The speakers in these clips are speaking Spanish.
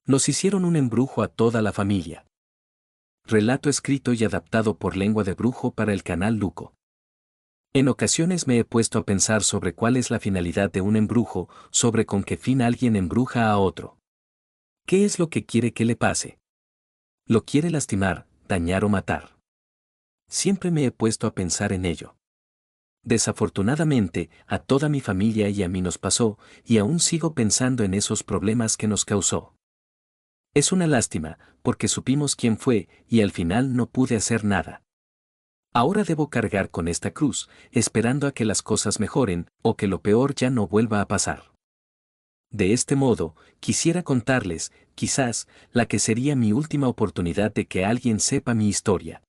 Nos hicieron un embrujo a toda la familia. Relato escrito y adaptado por Lengua de Brujo para el canal Luco. En ocasiones me he puesto a pensar sobre cuál es la finalidad de un embrujo, sobre con qué fin alguien embruja a otro. ¿Qué es lo que quiere que le pase? ¿Lo quiere lastimar, dañar o matar? Siempre me he puesto a pensar en ello. Desafortunadamente, a toda mi familia y a mí nos pasó, y aún sigo pensando en esos problemas que nos causó. Es una lástima, porque supimos quién fue, y al final no pude hacer nada. Ahora debo cargar con esta cruz, esperando a que las cosas mejoren, o que lo peor ya no vuelva a pasar. De este modo, quisiera contarles, quizás, la que sería mi última oportunidad de que alguien sepa mi historia.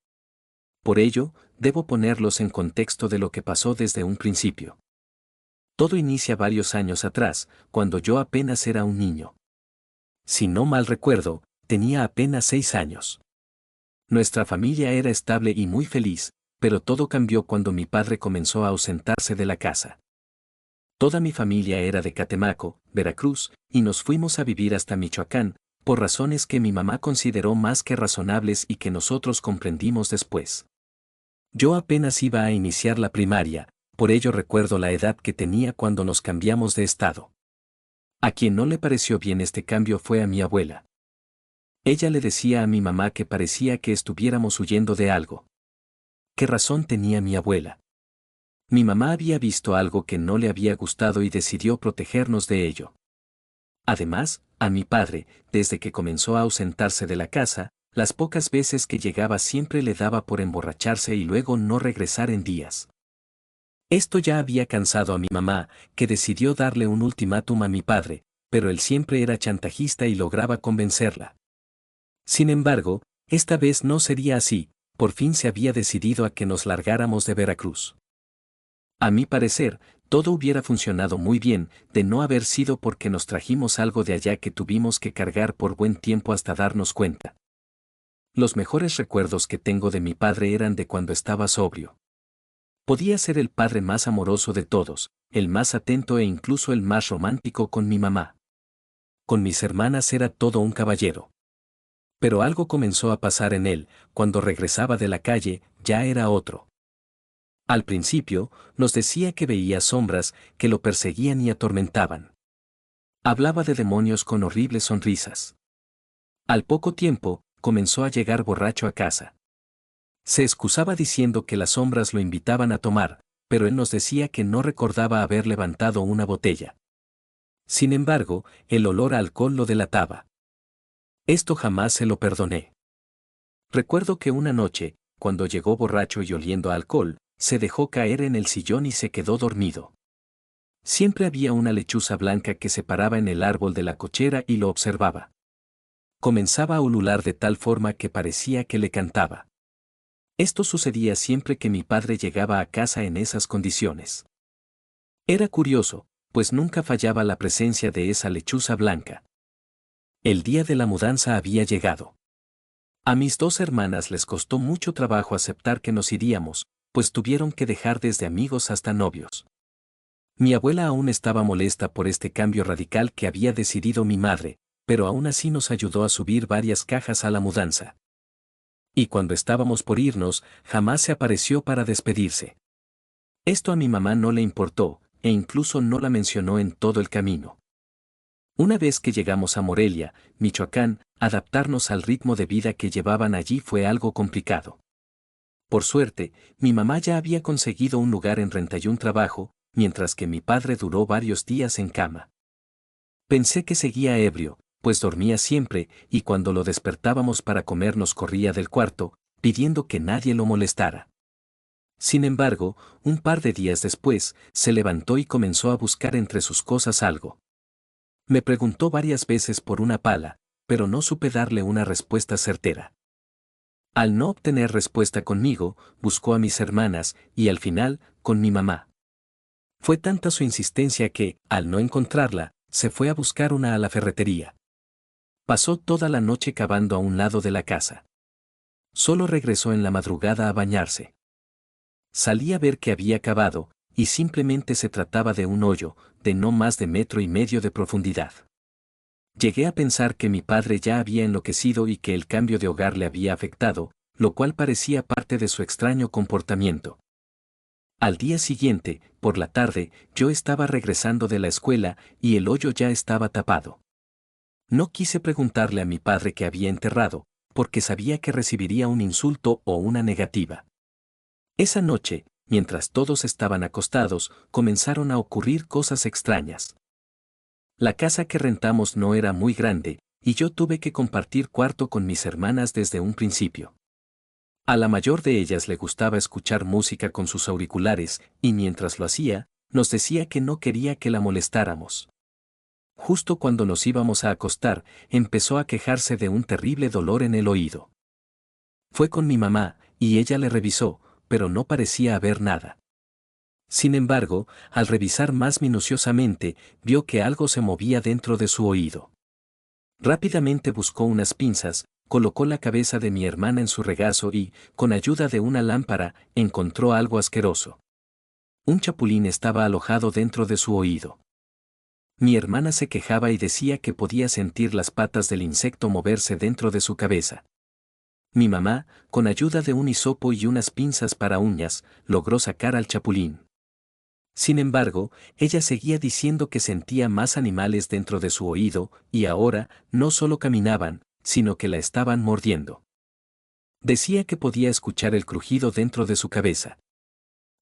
Por ello, debo ponerlos en contexto de lo que pasó desde un principio. Todo inicia varios años atrás, cuando yo apenas era un niño. Si no mal recuerdo, tenía apenas 6 años. Nuestra familia era estable y muy feliz, pero todo cambió cuando mi padre comenzó a ausentarse de la casa. Toda mi familia era de Catemaco, Veracruz, y nos fuimos a vivir hasta Michoacán, por razones que mi mamá consideró más que razonables y que nosotros comprendimos después. Yo apenas iba a iniciar la primaria, por ello recuerdo la edad que tenía cuando nos cambiamos de estado. A quien no le pareció bien este cambio fue a mi abuela. Ella le decía a mi mamá que parecía que estuviéramos huyendo de algo. ¿Qué razón tenía mi abuela? Mi mamá había visto algo que no le había gustado y decidió protegernos de ello. Además, a mi padre, desde que comenzó a ausentarse de la casa, las pocas veces que llegaba siempre le daba por emborracharse y luego no regresar en días. Esto ya había cansado a mi mamá, que decidió darle un ultimátum a mi padre, pero él siempre era chantajista y lograba convencerla. Sin embargo, esta vez no sería así, por fin se había decidido a que nos largáramos de Veracruz. A mi parecer, todo hubiera funcionado muy bien, de no haber sido porque nos trajimos algo de allá que tuvimos que cargar por buen tiempo hasta darnos cuenta. Los mejores recuerdos que tengo de mi padre eran de cuando estaba sobrio. Podía ser el padre más amoroso de todos, el más atento e incluso el más romántico con mi mamá. Con mis hermanas era todo un caballero. Pero algo comenzó a pasar en él, cuando regresaba de la calle, ya era otro. Al principio, nos decía que veía sombras que lo perseguían y atormentaban. Hablaba de demonios con horribles sonrisas. Al poco tiempo, comenzó a llegar borracho a casa. Se excusaba diciendo que las sombras lo invitaban a tomar, pero él nos decía que no recordaba haber levantado una botella. Sin embargo, el olor a alcohol lo delataba. Esto jamás se lo perdoné. Recuerdo que una noche, cuando llegó borracho y oliendo a alcohol, se dejó caer en el sillón y se quedó dormido. Siempre había una lechuza blanca que se paraba en el árbol de la cochera y lo observaba. Comenzaba a ulular de tal forma que parecía que le cantaba. Esto sucedía siempre que mi padre llegaba a casa en esas condiciones. Era curioso, pues nunca fallaba la presencia de esa lechuza blanca. El día de la mudanza había llegado. A mis 2 hermanas les costó mucho trabajo aceptar que nos iríamos, pues tuvieron que dejar desde amigos hasta novios. Mi abuela aún estaba molesta por este cambio radical que había decidido mi madre, pero aún así nos ayudó a subir varias cajas a la mudanza. Y cuando estábamos por irnos, jamás se apareció para despedirse. Esto a mi mamá no le importó, e incluso no la mencionó en todo el camino. Una vez que llegamos a Morelia, Michoacán, adaptarnos al ritmo de vida que llevaban allí fue algo complicado. Por suerte, mi mamá ya había conseguido un lugar en renta y un trabajo, mientras que mi padre duró varios días en cama. Pensé que seguía ebrio, pues dormía siempre, y cuando lo despertábamos para comer nos corría del cuarto, pidiendo que nadie lo molestara. Sin embargo, un par de días después, se levantó y comenzó a buscar entre sus cosas algo. Me preguntó varias veces por una pala, pero no supe darle una respuesta certera. Al no obtener respuesta conmigo, buscó a mis hermanas, y al final, con mi mamá. Fue tanta su insistencia que, al no encontrarla, se fue a buscar una a la ferretería. Pasó toda la noche cavando a un lado de la casa. Solo regresó en la madrugada a bañarse. Salí a ver qué había cavado, y simplemente se trataba de un hoyo, de no más de 1,5 metros de profundidad. Llegué a pensar que mi padre ya había enloquecido y que el cambio de hogar le había afectado, lo cual parecía parte de su extraño comportamiento. Al día siguiente, por la tarde, yo estaba regresando de la escuela y el hoyo ya estaba tapado. No quise preguntarle a mi padre qué había enterrado, porque sabía que recibiría un insulto o una negativa. Esa noche, mientras todos estaban acostados, comenzaron a ocurrir cosas extrañas. La casa que rentamos no era muy grande, y yo tuve que compartir cuarto con mis hermanas desde un principio. A la mayor de ellas le gustaba escuchar música con sus auriculares, y mientras lo hacía, nos decía que no quería que la molestáramos. Justo cuando nos íbamos a acostar, empezó a quejarse de un terrible dolor en el oído. Fue con mi mamá, y ella le revisó, pero no parecía haber nada. Sin embargo, al revisar más minuciosamente, vio que algo se movía dentro de su oído. Rápidamente buscó unas pinzas, colocó la cabeza de mi hermana en su regazo y, con ayuda de una lámpara, encontró algo asqueroso. Un chapulín estaba alojado dentro de su oído. Mi hermana se quejaba y decía que podía sentir las patas del insecto moverse dentro de su cabeza. Mi mamá, con ayuda de un hisopo y unas pinzas para uñas, logró sacar al chapulín. Sin embargo, ella seguía diciendo que sentía más animales dentro de su oído, y ahora, no solo caminaban, sino que la estaban mordiendo. Decía que podía escuchar el crujido dentro de su cabeza.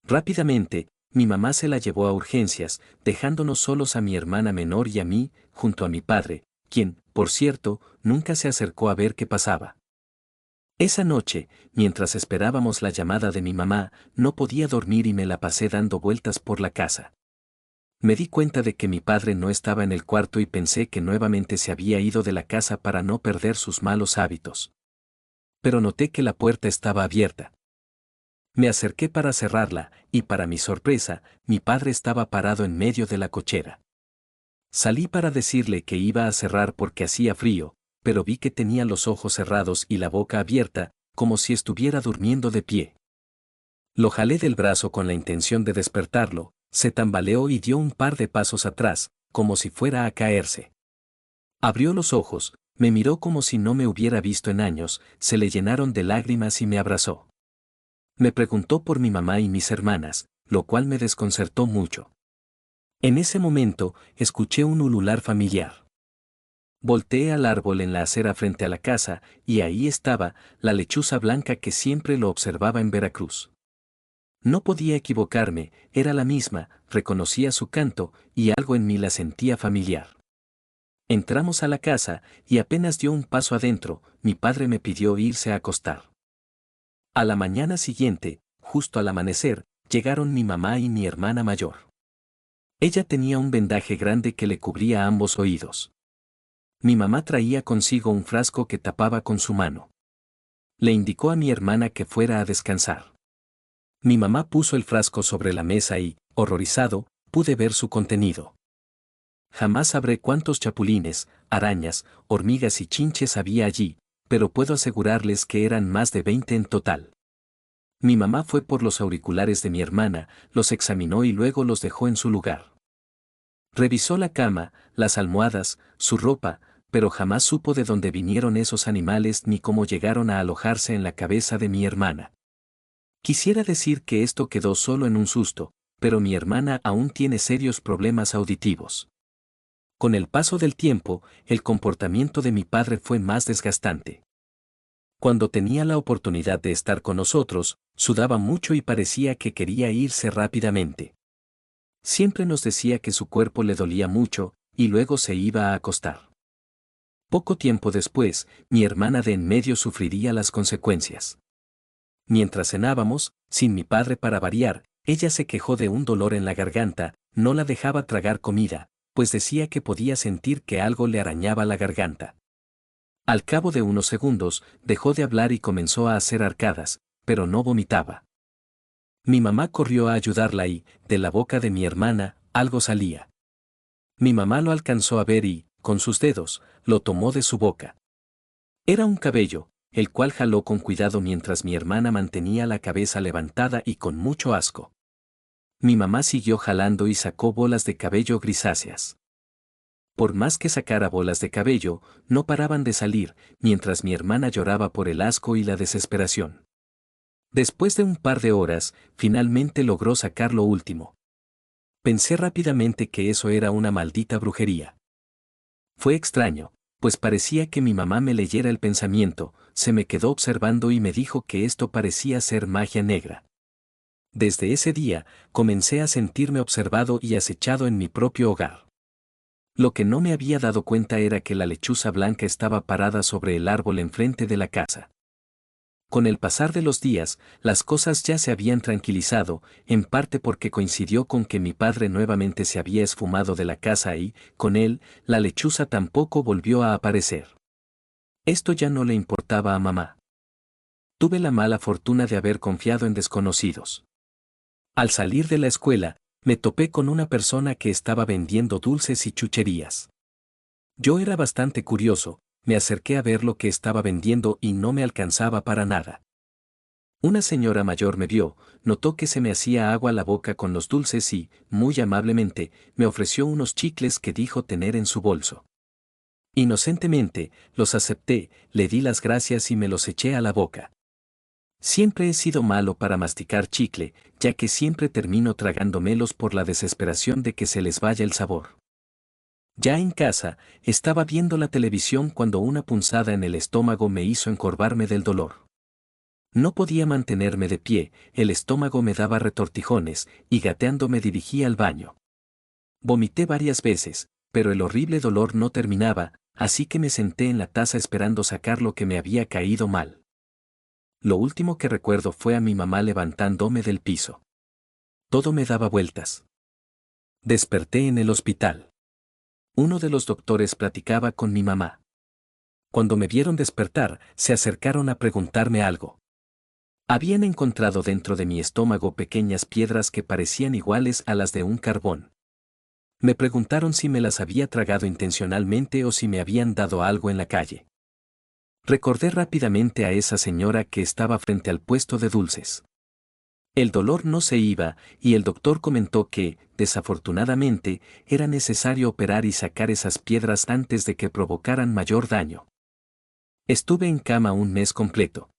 Rápidamente, mi mamá se la llevó a urgencias, dejándonos solos a mi hermana menor y a mí, junto a mi padre, quien, por cierto, nunca se acercó a ver qué pasaba. Esa noche, mientras esperábamos la llamada de mi mamá, no podía dormir y me la pasé dando vueltas por la casa. Me di cuenta de que mi padre no estaba en el cuarto y pensé que nuevamente se había ido de la casa para no perder sus malos hábitos. Pero noté que la puerta estaba abierta. Me acerqué para cerrarla, y para mi sorpresa, mi padre estaba parado en medio de la cochera. Salí para decirle que iba a cerrar porque hacía frío, pero vi que tenía los ojos cerrados y la boca abierta, como si estuviera durmiendo de pie. Lo jalé del brazo con la intención de despertarlo, se tambaleó y dio un par de pasos atrás, como si fuera a caerse. Abrió los ojos, me miró como si no me hubiera visto en años, se le llenaron de lágrimas y me abrazó. Me preguntó por mi mamá y mis hermanas, lo cual me desconcertó mucho. En ese momento, escuché un ulular familiar. Volteé al árbol en la acera frente a la casa, y ahí estaba, la lechuza blanca que siempre lo observaba en Veracruz. No podía equivocarme, era la misma, reconocía su canto, y algo en mí la sentía familiar. Entramos a la casa, y apenas dio un paso adentro, mi padre me pidió irse a acostar. A la mañana siguiente, justo al amanecer, llegaron mi mamá y mi hermana mayor. Ella tenía un vendaje grande que le cubría ambos oídos. Mi mamá traía consigo un frasco que tapaba con su mano. Le indicó a mi hermana que fuera a descansar. Mi mamá puso el frasco sobre la mesa y, horrorizado, pude ver su contenido. Jamás sabré cuántos chapulines, arañas, hormigas y chinches había allí, pero puedo asegurarles que eran más de 20 en total. Mi mamá fue por los auriculares de mi hermana, los examinó y luego los dejó en su lugar. Revisó la cama, las almohadas, su ropa, pero jamás supo de dónde vinieron esos animales ni cómo llegaron a alojarse en la cabeza de mi hermana. Quisiera decir que esto quedó solo en un susto, pero mi hermana aún tiene serios problemas auditivos. Con el paso del tiempo, el comportamiento de mi padre fue más desgastante. Cuando tenía la oportunidad de estar con nosotros, sudaba mucho y parecía que quería irse rápidamente. Siempre nos decía que su cuerpo le dolía mucho, y luego se iba a acostar. Poco tiempo después, mi hermana de en medio sufriría las consecuencias. Mientras cenábamos, sin mi padre para variar, ella se quejó de un dolor en la garganta, no la dejaba tragar comida, pues decía que podía sentir que algo le arañaba la garganta. Al cabo de unos segundos, dejó de hablar y comenzó a hacer arcadas, pero no vomitaba. Mi mamá corrió a ayudarla y, de la boca de mi hermana, algo salía. Mi mamá lo alcanzó a ver y, con sus dedos, lo tomó de su boca. Era un cabello, el cual jaló con cuidado mientras mi hermana mantenía la cabeza levantada y con mucho asco. Mi mamá siguió jalando y sacó bolas de cabello grisáceas. Por más que sacara bolas de cabello, no paraban de salir, mientras mi hermana lloraba por el asco y la desesperación. Después de un par de horas, finalmente logró sacar lo último. Pensé rápidamente que eso era una maldita brujería. Fue extraño, pues parecía que mi mamá me leyera el pensamiento, se me quedó observando y me dijo que esto parecía ser magia negra. Desde ese día, comencé a sentirme observado y acechado en mi propio hogar. Lo que no me había dado cuenta era que la lechuza blanca estaba parada sobre el árbol enfrente de la casa. Con el pasar de los días, las cosas ya se habían tranquilizado, en parte porque coincidió con que mi padre nuevamente se había esfumado de la casa y, con él, la lechuza tampoco volvió a aparecer. Esto ya no le importaba a mamá. Tuve la mala fortuna de haber confiado en desconocidos. Al salir de la escuela, me topé con una persona que estaba vendiendo dulces y chucherías. Yo era bastante curioso, me acerqué a ver lo que estaba vendiendo y no me alcanzaba para nada. Una señora mayor me vio, notó que se me hacía agua la boca con los dulces y, muy amablemente, me ofreció unos chicles que dijo tener en su bolso. Inocentemente, los acepté, le di las gracias y me los eché a la boca. Siempre he sido malo para masticar chicle, ya que siempre termino tragándomelos por la desesperación de que se les vaya el sabor. Ya en casa, estaba viendo la televisión cuando una punzada en el estómago me hizo encorvarme del dolor. No podía mantenerme de pie, el estómago me daba retortijones, y gateando me dirigí al baño. Vomité varias veces, pero el horrible dolor no terminaba, así que me senté en la taza esperando sacar lo que me había caído mal. Lo último que recuerdo fue a mi mamá levantándome del piso. Todo me daba vueltas. Desperté en el hospital. Uno de los doctores platicaba con mi mamá. Cuando me vieron despertar, se acercaron a preguntarme algo. Habían encontrado dentro de mi estómago pequeñas piedras que parecían iguales a las de un carbón. Me preguntaron si me las había tragado intencionalmente o si me habían dado algo en la calle. Recordé rápidamente a esa señora que estaba frente al puesto de dulces. El dolor no se iba, y el doctor comentó que, desafortunadamente, era necesario operar y sacar esas piedras antes de que provocaran mayor daño. Estuve en cama un mes completo.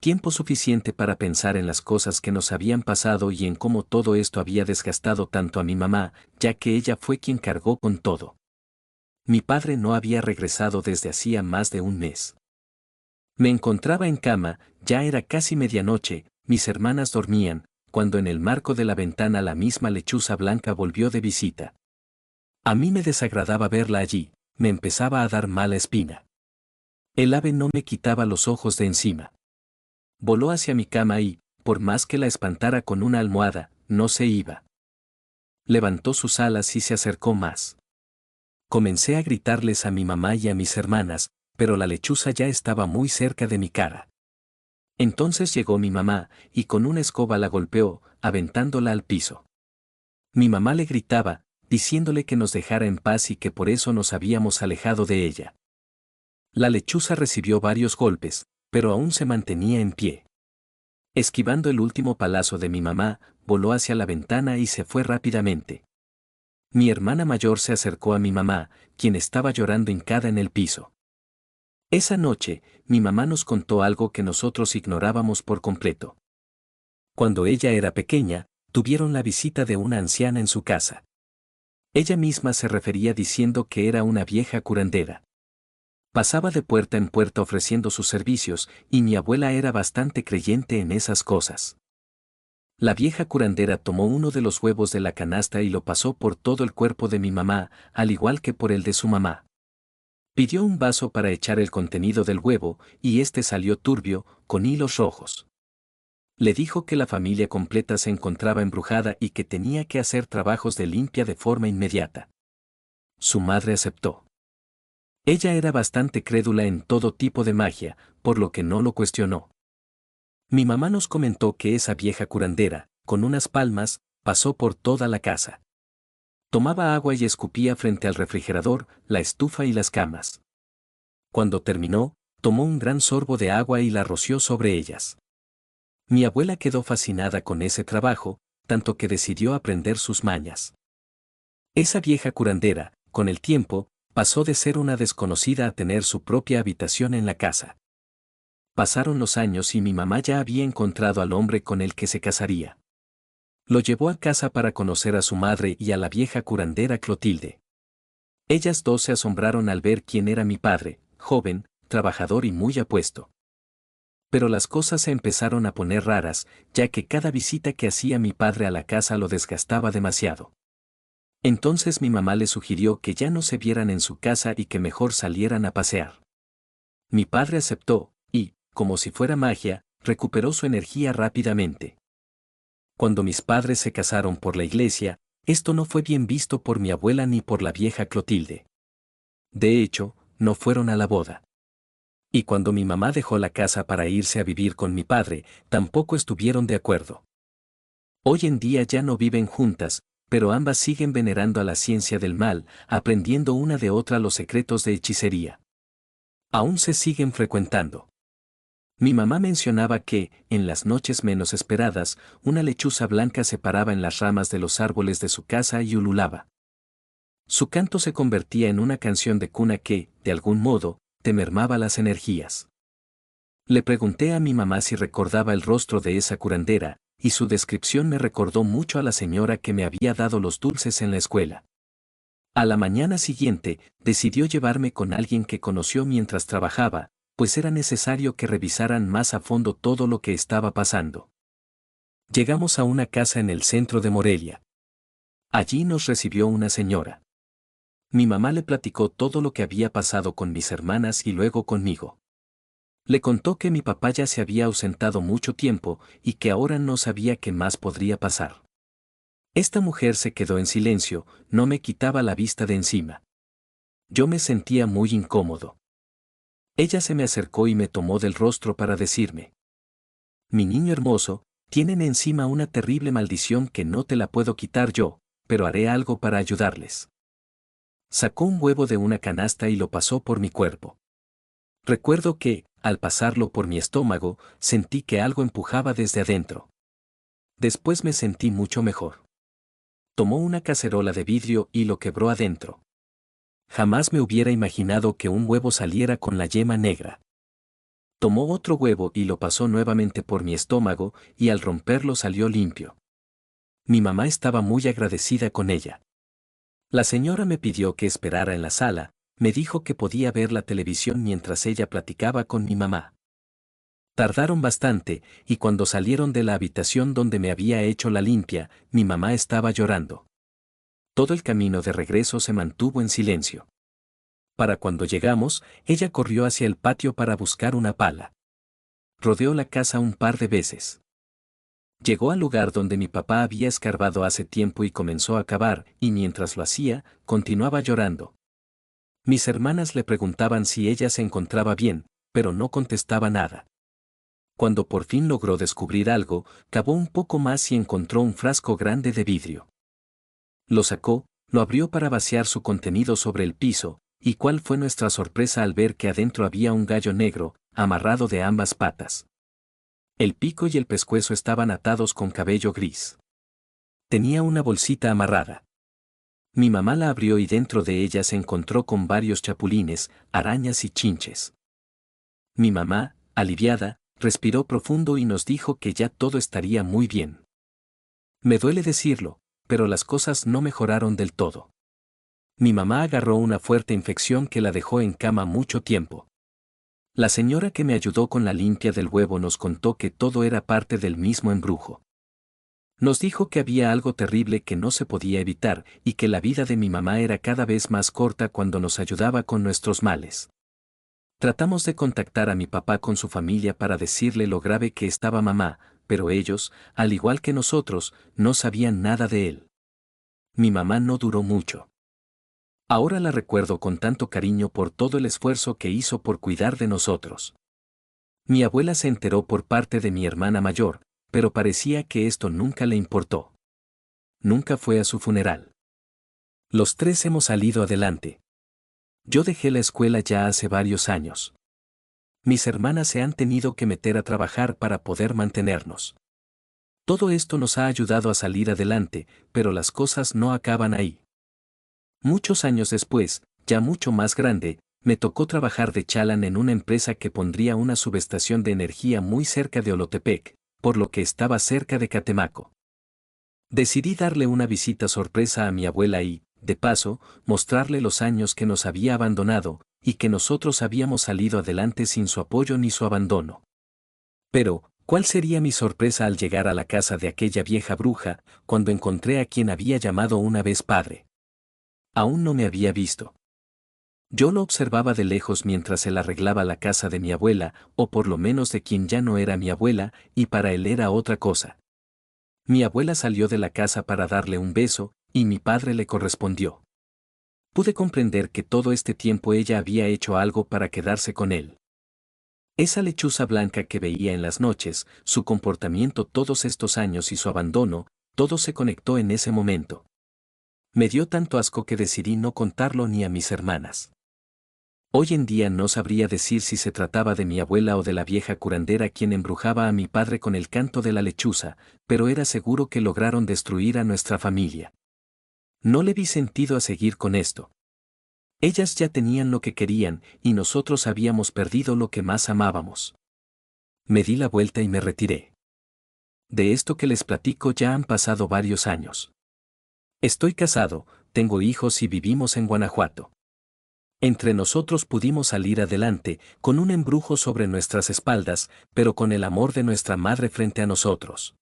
Tiempo suficiente para pensar en las cosas que nos habían pasado y en cómo todo esto había desgastado tanto a mi mamá, ya que ella fue quien cargó con todo. Mi padre no había regresado desde hacía más de un mes. Me encontraba en cama, ya era casi medianoche, mis hermanas dormían, cuando en el marco de la ventana la misma lechuza blanca volvió de visita. A mí me desagradaba verla allí, me empezaba a dar mala espina. El ave no me quitaba los ojos de encima. Voló hacia mi cama y, por más que la espantara con una almohada, no se iba. Levantó sus alas y se acercó más. Comencé a gritarles a mi mamá y a mis hermanas, pero la lechuza ya estaba muy cerca de mi cara. Entonces llegó mi mamá, y con una escoba la golpeó, aventándola al piso. Mi mamá le gritaba, diciéndole que nos dejara en paz y que por eso nos habíamos alejado de ella. La lechuza recibió varios golpes, pero aún se mantenía en pie. Esquivando el último palazo de mi mamá, voló hacia la ventana y se fue rápidamente. Mi hermana mayor se acercó a mi mamá, quien estaba llorando hincada en el piso. Esa noche, mi mamá nos contó algo que nosotros ignorábamos por completo. Cuando ella era pequeña, tuvieron la visita de una anciana en su casa. Ella misma se refería diciendo que era una vieja curandera. Pasaba de puerta en puerta ofreciendo sus servicios, y mi abuela era bastante creyente en esas cosas. La vieja curandera tomó uno de los huevos de la canasta y lo pasó por todo el cuerpo de mi mamá, al igual que por el de su mamá. Pidió un vaso para echar el contenido del huevo, y este salió turbio, con hilos rojos. Le dijo que la familia completa se encontraba embrujada y que tenía que hacer trabajos de limpia de forma inmediata. Su madre aceptó. Ella era bastante crédula en todo tipo de magia, por lo que no lo cuestionó. Mi mamá nos comentó que esa vieja curandera, con unas palmas, pasó por toda la casa. Tomaba agua y escupía frente al refrigerador, la estufa y las camas. Cuando terminó, tomó un gran sorbo de agua y la roció sobre ellas. Mi abuela quedó fascinada con ese trabajo, tanto que decidió aprender sus mañas. Esa vieja curandera, con el tiempo, pasó de ser una desconocida a tener su propia habitación en la casa. Pasaron los años y mi mamá ya había encontrado al hombre con el que se casaría. Lo llevó a casa para conocer a su madre y a la vieja curandera Clotilde. Ellas dos se asombraron al ver quién era mi padre, joven, trabajador y muy apuesto. Pero las cosas se empezaron a poner raras, ya que cada visita que hacía mi padre a la casa lo desgastaba demasiado. Entonces mi mamá le sugirió que ya no se vieran en su casa y que mejor salieran a pasear. Mi padre aceptó, y, como si fuera magia, recuperó su energía rápidamente. Cuando mis padres se casaron por la iglesia, esto no fue bien visto por mi abuela ni por la vieja Clotilde. De hecho, no fueron a la boda. Y cuando mi mamá dejó la casa para irse a vivir con mi padre, tampoco estuvieron de acuerdo. Hoy en día ya no viven juntas, pero ambas siguen venerando a la ciencia del mal, aprendiendo una de otra los secretos de hechicería. Aún se siguen frecuentando. Mi mamá mencionaba que, en las noches menos esperadas, una lechuza blanca se paraba en las ramas de los árboles de su casa y ululaba. Su canto se convertía en una canción de cuna que, de algún modo, te mermaba las energías. Le pregunté a mi mamá si recordaba el rostro de esa curandera, y su descripción me recordó mucho a la señora que me había dado los dulces en la escuela. A la mañana siguiente, decidió llevarme con alguien que conoció mientras trabajaba, pues era necesario que revisaran más a fondo todo lo que estaba pasando. Llegamos a una casa en el centro de Morelia. Allí nos recibió una señora. Mi mamá le platicó todo lo que había pasado con mis hermanas y luego conmigo. Le contó que mi papá ya se había ausentado mucho tiempo y que ahora no sabía qué más podría pasar. Esta mujer se quedó en silencio, no me quitaba la vista de encima. Yo me sentía muy incómodo. Ella se me acercó y me tomó del rostro para decirme: mi niño hermoso, tienen encima una terrible maldición que no te la puedo quitar yo, pero haré algo para ayudarles. Sacó un huevo de una canasta y lo pasó por mi cuerpo. Recuerdo que, al pasarlo por mi estómago, sentí que algo empujaba desde adentro. Después me sentí mucho mejor. Tomó una cacerola de vidrio y lo quebró adentro. Jamás me hubiera imaginado que un huevo saliera con la yema negra. Tomó otro huevo y lo pasó nuevamente por mi estómago, y al romperlo salió limpio. Mi mamá estaba muy agradecida con ella. La señora me pidió que esperara en la sala, me dijo que podía ver la televisión mientras ella platicaba con mi mamá. Tardaron bastante, y cuando salieron de la habitación donde me había hecho la limpia, mi mamá estaba llorando. Todo el camino de regreso se mantuvo en silencio. Para cuando llegamos, ella corrió hacia el patio para buscar una pala. Rodeó la casa un par de veces. Llegó al lugar donde mi papá había escarbado hace tiempo y comenzó a cavar, y mientras lo hacía, continuaba llorando. Mis hermanas le preguntaban si ella se encontraba bien, pero no contestaba nada. Cuando por fin logró descubrir algo, cavó un poco más y encontró un frasco grande de vidrio. Lo sacó, lo abrió para vaciar su contenido sobre el piso, y cuál fue nuestra sorpresa al ver que adentro había un gallo negro, amarrado de ambas patas. El pico y el pescuezo estaban atados con cabello gris. Tenía una bolsita amarrada. Mi mamá la abrió y dentro de ella se encontró con varios chapulines, arañas y chinches. Mi mamá, aliviada, respiró profundo y nos dijo que ya todo estaría muy bien. Me duele decirlo, pero las cosas no mejoraron del todo. Mi mamá agarró una fuerte infección que la dejó en cama mucho tiempo. La señora que me ayudó con la limpia del huevo nos contó que todo era parte del mismo embrujo. Nos dijo que había algo terrible que no se podía evitar y que la vida de mi mamá era cada vez más corta cuando nos ayudaba con nuestros males. Tratamos de contactar a mi papá con su familia para decirle lo grave que estaba mamá, pero ellos, al igual que nosotros, no sabían nada de él. Mi mamá no duró mucho. Ahora la recuerdo con tanto cariño por todo el esfuerzo que hizo por cuidar de nosotros. Mi abuela se enteró por parte de mi hermana mayor, pero parecía que esto nunca le importó. Nunca fue a su funeral. Los tres hemos salido adelante. Yo dejé la escuela ya hace varios años. Mis hermanas se han tenido que meter a trabajar para poder mantenernos. Todo esto nos ha ayudado a salir adelante, pero las cosas no acaban ahí. Muchos años después, ya mucho más grande, me tocó trabajar de chalán en una empresa que pondría una subestación de energía muy cerca de Olotepec, por lo que estaba cerca de Catemaco. Decidí darle una visita sorpresa a mi abuela y, de paso, mostrarle los años que nos había abandonado, y que nosotros habíamos salido adelante sin su apoyo ni su abandono. Pero, ¿cuál sería mi sorpresa al llegar a la casa de aquella vieja bruja, cuando encontré a quien había llamado una vez padre? Aún no me había visto. Yo lo observaba de lejos mientras él arreglaba la casa de mi abuela, o por lo menos de quien ya no era mi abuela, y para él era otra cosa. Mi abuela salió de la casa para darle un beso, y mi padre le correspondió. Pude comprender que todo este tiempo ella había hecho algo para quedarse con él. Esa lechuza blanca que veía en las noches, su comportamiento todos estos años y su abandono, todo se conectó en ese momento. Me dio tanto asco que decidí no contarlo ni a mis hermanas. Hoy en día no sabría decir si se trataba de mi abuela o de la vieja curandera quien embrujaba a mi padre con el canto de la lechuza, pero era seguro que lograron destruir a nuestra familia. No le vi sentido a seguir con esto. Ellas ya tenían lo que querían y nosotros habíamos perdido lo que más amábamos. Me di la vuelta y me retiré. De esto que les platico ya han pasado varios años. Estoy casado, tengo hijos y vivimos en Guanajuato. Entre nosotros pudimos salir adelante, con un embrujo sobre nuestras espaldas, pero con el amor de nuestra madre frente a nosotros.